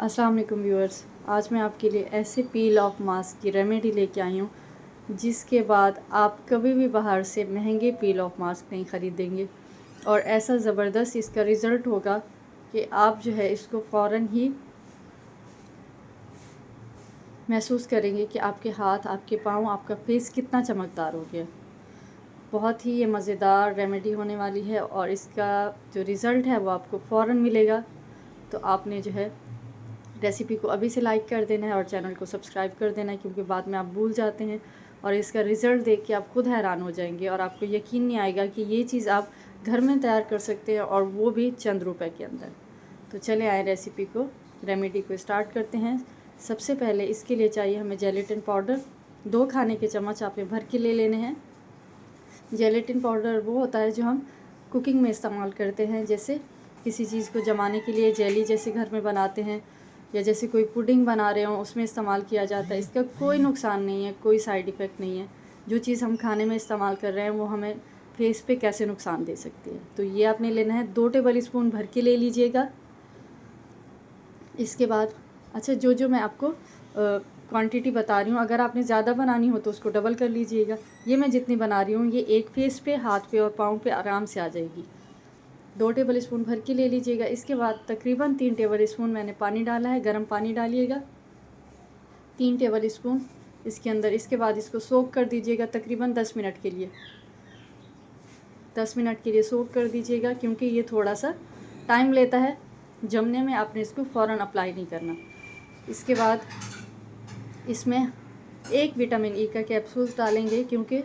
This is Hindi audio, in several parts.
अस्सलाम वालेकुम व्यूअर्स। आज मैं आपके लिए ऐसे पील ऑफ मास्क की रेमेडी लेके आई हूँ जिसके बाद आप कभी भी बाहर से महंगे पील ऑफ मास्क नहीं ख़रीदेंगे और ऐसा ज़बरदस्त इसका रिज़ल्ट होगा कि आप जो है इसको फ़ौरन ही महसूस करेंगे कि आपके हाथ, आपके पाँव, आपका फेस कितना चमकदार हो गया। बहुत ही ये मज़ेदार रेमेडी होने वाली है और इसका जो रिज़ल्ट है वो आपको फ़ौरन मिलेगा। तो आपने जो है रेसिपी को अभी से लाइक कर देना है और चैनल को सब्सक्राइब कर देना है, क्योंकि बाद में आप भूल जाते हैं और इसका रिज़ल्ट देख के आप खुद हैरान हो जाएंगे और आपको यकीन नहीं आएगा कि ये चीज़ आप घर में तैयार कर सकते हैं और वो भी चंद रुपए के अंदर। तो चले आए रेमेडी को स्टार्ट करते हैं। सबसे पहले इसके लिए चाहिए हमें जेलेटिन पाउडर। 2 खाने के चम्मच आपने भर के ले लेने हैं। जेलेटिन पाउडर वो होता है जो हम कुकिंग में इस्तेमाल करते हैं, जैसे किसी चीज़ को जमाने के लिए जेली जैसे घर में बनाते हैं या जैसे कोई पुडिंग बना रहे हो उसमें इस्तेमाल किया जाता है। इसका कोई नुकसान नहीं है, कोई साइड इफ़ेक्ट नहीं है। जो चीज़ हम खाने में इस्तेमाल कर रहे हैं वो हमें फेस पे कैसे नुकसान दे सकती है। तो ये आपने लेना है, 2 टेबल स्पून भर के ले लीजिएगा। इसके बाद जो मैं आपको क्वांटिटी बता रही हूँ, अगर आपने ज़्यादा बनानी हो तो उसको डबल कर लीजिएगा। ये मैं जितनी बना रही हूँ ये एक फेस पे, हाथ पे और पाँव पे आराम से आ जाएगी। 2 टेबल स्पून भर के ले लीजिएगा। इसके बाद तकरीबन 3 टेबल स्पून मैंने पानी डाला है, गर्म पानी डालिएगा 3 टेबल स्पून इसके अंदर। इसके बाद इसको सोक कर दीजिएगा तकरीबन 10 मिनट के लिए। 10 मिनट के लिए सोक कर दीजिएगा, क्योंकि ये थोड़ा सा टाइम लेता है जमने में। आपने इसको फ़ौरन अप्लाई नहीं करना। इसके बाद इसमें 1 विटामिन ई का कैप्सूल डालेंगे, क्योंकि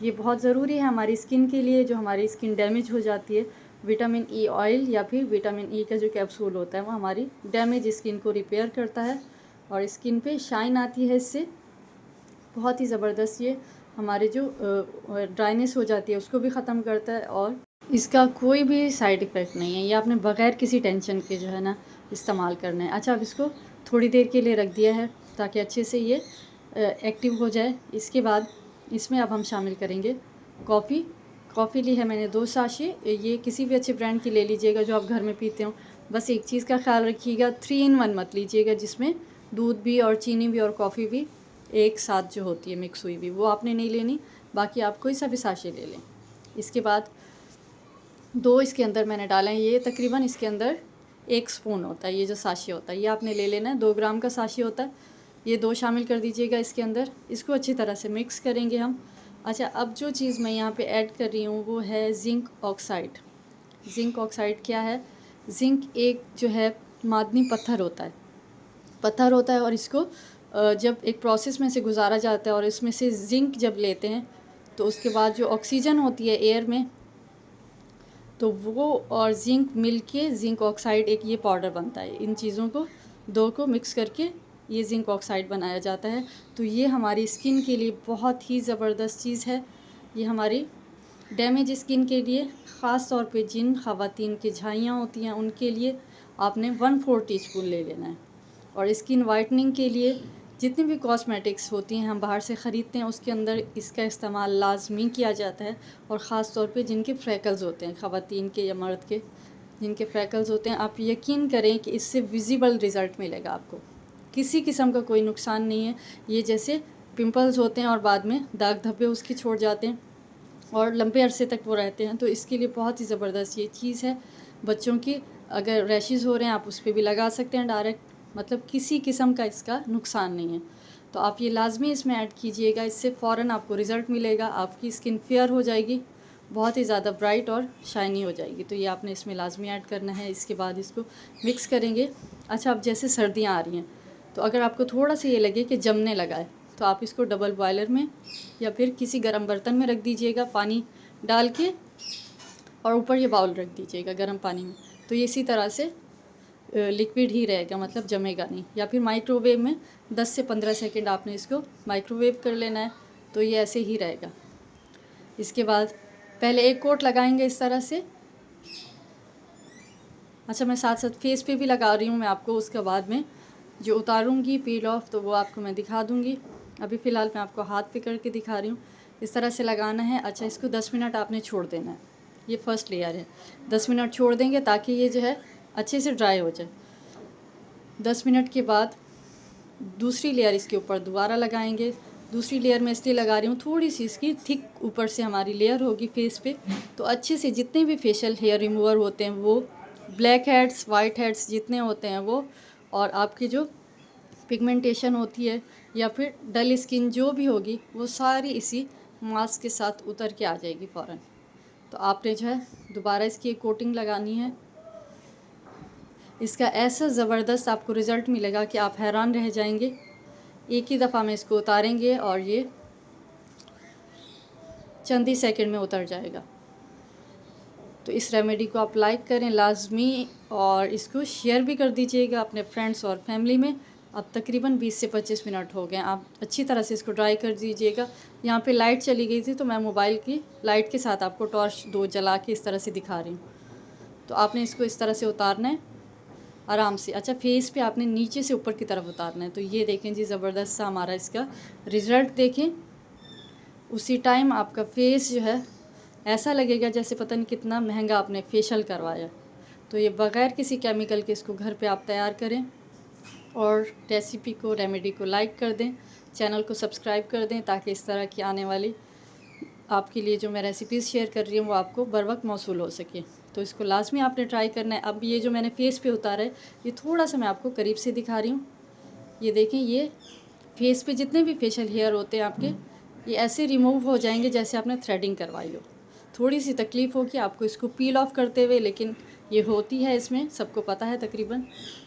ये बहुत ज़रूरी है हमारी स्किन के लिए, जो हमारी स्किन डैमेज हो जाती है। विटामिन ई ऑयल या फिर विटामिन ई का जो कैप्सूल होता है वो हमारी डैमेज स्किन को रिपेयर करता है और स्किन पे शाइन आती है इससे। बहुत ही ज़बरदस्त ये हमारे जो ड्राइनेस हो जाती है उसको भी ख़त्म करता है और इसका कोई भी साइड इफ़ेक्ट नहीं है। ये आपने बग़ैर किसी टेंशन के जो है ना इस्तेमाल करना है। अच्छा, अब इसको थोड़ी देर के लिए रख दिया है ताकि अच्छे से ये एक्टिव हो जाए। इसके बाद इसमें अब हम शामिल करेंगे कॉफ़ी ली है मैंने 2 साशे। ये किसी भी अच्छे ब्रांड की ले लीजिएगा जो आप घर में पीते हो। बस एक चीज़ का ख्याल रखिएगा, 3 in 1 मत लीजिएगा, जिसमें दूध भी और चीनी भी और कॉफ़ी भी एक साथ जो होती है मिक्स हुई भी, वो आपने नहीं लेनी। बाकी आप कोई सा भी साशे ले लें। इसके बाद 2 इसके अंदर मैंने डाला है। ये तकरीबन इसके अंदर 1 स्पून होता है। ये जो साशे होता है ये आपने ले लेना है, 2 ग्राम का साशे होता है। ये 2 शामिल कर दीजिएगा इसके अंदर। इसको अच्छी तरह से मिक्स करेंगे हम। अच्छा, अब जो चीज़ मैं यहाँ पे ऐड कर रही हूँ वो है ज़िंक ऑक्साइड। ज़िंक ऑक्साइड क्या है? ज़िंक एक जो है मादनी पत्थर होता है और इसको जब एक प्रोसेस में से गुजारा जाता है और इसमें से ज़िंक जब लेते हैं तो उसके बाद जो ऑक्सीजन होती है एयर में, तो वो और ज़िंक मिलके ज़िंक ऑक्साइड एक ये पाउडर बनता है। इन चीज़ों को 2 को मिक्स करके ये ज़िंक ऑक्साइड बनाया जाता है। तो ये हमारी स्किन के लिए बहुत ही ज़बरदस्त चीज़ है। ये हमारी डैमेज स्किन के लिए, ख़ास तौर पे जिन ख़वातीन की झाइयाँ होती हैं उनके लिए आपने 1/4 टीस्पून ले लेना है। और स्किन वाइटनिंग के लिए जितनी भी कॉस्मेटिक्स होती हैं हम बाहर से ख़रीदते हैं उसके अंदर इसका इस्तेमाल लाजमी किया जाता है। और ख़ास तौर पे जिनके फ्रैकल्स होते हैं, ख़वातीन के या मर्द के जिनके फ्रैकल्स होते हैं, आप यकीन करें कि इससे विजिबल रिज़ल्ट मिलेगा आपको। किसी किस्म का कोई नुकसान नहीं है। ये जैसे पिंपल्स होते हैं और बाद में दाग धब्बे उसके छोड़ जाते हैं और लंबे अरसे तक वो रहते हैं, तो इसके लिए बहुत ही ज़बरदस्त ये चीज़ है। बच्चों की अगर रैशेज़ हो रहे हैं आप उस पर भी लगा सकते हैं डायरेक्ट, मतलब किसी किस्म का इसका नुकसान नहीं है। तो आप ये लाजमी इसमें ऐड कीजिएगा, इससे फ़ौरन आपको रिज़ल्ट मिलेगा। आपकी स्किन फेयर हो जाएगी, बहुत ही ज़्यादा ब्राइट और शाइनी हो जाएगी। तो ये आपने इसमें लाजमी ऐड करना है। इसके बाद इसको मिक्स करेंगे। अच्छा, अब जैसे सर्दियाँ आ रही हैं तो अगर आपको थोड़ा सा ये लगे कि जमने लगा है तो आप इसको डबल बॉयलर में या फिर किसी गर्म बर्तन में रख दीजिएगा पानी डाल के, और ऊपर ये बाउल रख दीजिएगा गर्म पानी में। तो ये इसी तरह से लिक्विड ही रहेगा, मतलब जमेगा नहीं। या फिर माइक्रोवेव में 10 से 15 सेकंड आपने इसको माइक्रोवेव कर लेना है, तो ये ऐसे ही रहेगा। इसके बाद पहले एक कोट लगाएंगे इस तरह से। अच्छा, मैं साथ साथ फेस पे भी लगा रही हूँ मैं आपको, उसके बाद में जो उतारूँगी पील ऑफ तो वो आपको मैं दिखा दूँगी। अभी फ़िलहाल मैं आपको हाथ पे करके दिखा रही हूँ। इस तरह से लगाना है। अच्छा, इसको 10 मिनट आपने छोड़ देना है। ये फ़र्स्ट लेयर है, 10 मिनट छोड़ देंगे ताकि ये जो है अच्छे से ड्राई हो जाए। 10 मिनट के बाद दूसरी लेयर इसके ऊपर दोबारा लगाएंगे। दूसरी लेयर मैं इसलिए लगा रही हूँ, थोड़ी सी इसकी थिक ऊपर से हमारी लेयर होगी फेस पे, तो अच्छे से जितने भी फेशियल हेयर रिमूवर होते हैं वो, ब्लैक हेड्स, वाइट हेड्स जितने होते हैं वो, और आपकी जो पिगमेंटेशन होती है या फिर डल स्किन जो भी होगी, वो सारी इसी मास्क के साथ उतर के आ जाएगी फ़ौरन। तो आपने जो है दोबारा इसकी एक कोटिंग लगानी है। इसका ऐसा ज़बरदस्त आपको रिज़ल्ट मिलेगा कि आप हैरान रह जाएंगे। एक ही दफ़ा में इसको उतारेंगे और ये चंद ही सेकंड में उतर जाएगा। तो इस रेमेडी को आप लाइक करें लाजमी, और इसको शेयर भी कर दीजिएगा अपने फ्रेंड्स और फैमिली में। अब तकरीबन 20 से 25 मिनट हो गए, आप अच्छी तरह से इसको ट्राई कर दीजिएगा। यहाँ पे लाइट चली गई थी तो मैं मोबाइल की लाइट के साथ आपको टॉर्च 2 जला के इस तरह से दिखा रही हूँ। तो आपने इसको इस तरह से उतारना है आराम से। अच्छा, फेस पे आपने नीचे से ऊपर की तरफ उतारना है। तो ये देखें जी, ज़बरदस्त सा हमारा इसका रिज़ल्ट देखें। उसी टाइम आपका फेस जो है ऐसा लगेगा जैसे पता नहीं कितना महंगा आपने फेशियल करवाया। तो ये बग़ैर किसी केमिकल के इसको घर पे आप तैयार करें, और रेसिपी को, रेमेडी को लाइक कर दें, चैनल को सब्सक्राइब कर दें, ताकि इस तरह की आने वाली आपके लिए जो मैं रेसिपीज़ शेयर कर रही हूँ वो आपको बर वक्त मौसूल हो सके। तो इसको लाजमी आपने ट्राई करना है। अब ये जो मैंने फेस पे उतारा है, ये थोड़ा सा मैं आपको करीब से दिखा रही हूँ। ये देखें, ये फेस पे जितने भी फेशियल हेयर होते हैं आपके, ये ऐसे रिमूव हो जाएंगे जैसे आपने थ्रेडिंग करवाई हो। थोड़ी सी तकलीफ़ होगी आपको इसको पील ऑफ करते हुए, लेकिन ये होती है, इसमें सबको पता है तकरीबन।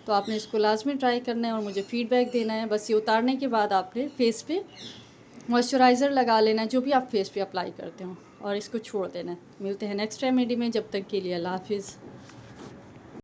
तो आपने इसको लाजमी ट्राई करना है और मुझे फ़ीडबैक देना है। बस ये उतारने के बाद आपने फेस पे मॉइस्चराइज़र लगा लेना है, जो भी आप फेस पे अप्लाई करते हो, और इसको छोड़ देना है। मिलते हैं नेक्स्ट रेमेडी में, जब तक के लिए अल्लाह हाफिज़।